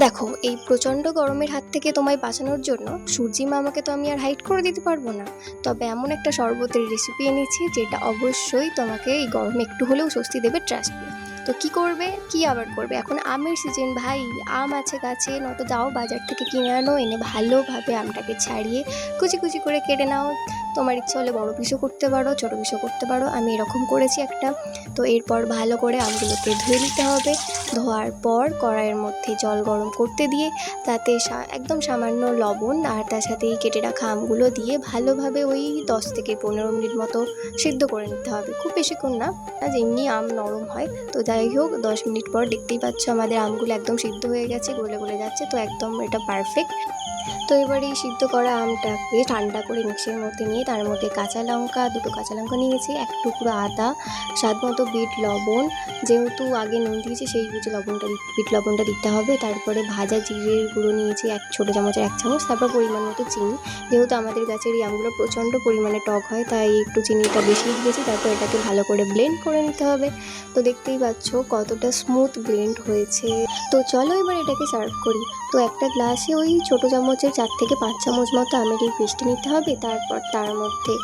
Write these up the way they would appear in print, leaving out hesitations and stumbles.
দেখো, এই প্রচণ্ড গরমের হাত থেকে তোমায় বাঁচানোর জন্য সূর্যি মামাকে তো আমি আর হাইড করে দিতে পারবো না। তবে এমন একটা শরবতের রেসিপি এনেছি যেটা অবশ্যই তোমাকে এই গরমে একটু হলেও স্বস্তি দেবে, ট্রাস্ট মি। তো কি করবে, কি আবার করবে, এখন আমের সিজন ভাই। আম আছে গাছে, নয়তো যাও বাজার থেকে কিনে আনো, এনে ভালোভাবে আমটাকে ছাড়িয়ে কুচি কুচি করে কেটে নাও। তোমার ইচ্ছা হলে বড় পিসও করতে পারো, ছোটো পিসও করতে পারো, আমি এরকম করেছি একটা। তো এরপর ভালো করে আমগুলোকে ধুয়ে নিতে হবে। ধোয়ার পর কড়াইয়ের মধ্যে জল গরম করতে দিয়ে তাতে একদম সামান্য লবণ আর তার সাথে এই কেটে রাখা আমগুলো দিয়ে ভালোভাবে ওই 10 থেকে 15 মিনিট মতো সিদ্ধ করে নিতে হবে। খুব বেশিক্ষণ না, যেমনি আম নরম হয়। তো যাই হোক, 10 মিনিট পর দেখতেই পাচ্ছ আমাদের আমগুলো একদম সিদ্ধ হয়ে গেছে, গলে গলে যাচ্ছে। তো একদম এটা পারফেক্ট। তো এবার এই সিদ্ধ করা আমটাকে ঠান্ডা করে মিক্সির মধ্যে নিয়ে তার মধ্যে দুটো কাঁচা লঙ্কা নিয়েছি, এক টুকরো আদা, স্বাদ মতো বিট লবণ, যেহেতু আগে নুন দিয়েছি সেই বুঝে বিট লবণটা দিতে হবে। তারপরে ভাজা জিরের গুঁড়ো নিয়েছি এক ছোটো চামচের 1 চামচ। তারপর পরিমাণ মতো চিনি, যেহেতু আমাদের গাছের এই আমগুলো প্রচণ্ড পরিমাণে টক হয় তাই একটু চিনিটা বেশি দিয়েছি। তারপর এটাকে ভালো করে ব্লেন্ড করে নিতে হবে। তো দেখতেই পাচ্ছ কতটা স্মুথ ব্লেন্ড হয়েছে। তো চলো এবার এটাকে সার্ভ করি। তো একটা গ্লাসে ওই ছোটো চামচের 4 থেকে 5 চামচ মতো আমের এই পেস্টটা নিতে হবে। তারপর তার মধ্যে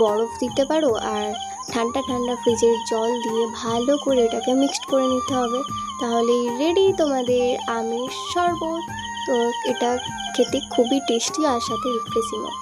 বরফ দিতে পারো, আর ঠান্ডা ঠান্ডা ফ্রিজের জল দিয়ে ভালো করে এটাকে মিক্সড করে নিতে হবে। তাহলেই রেডি তোমাদের আমের শরবত। তো এটা খেতে খুবই টেস্টি আর সাথে রিফ্রেশিংও।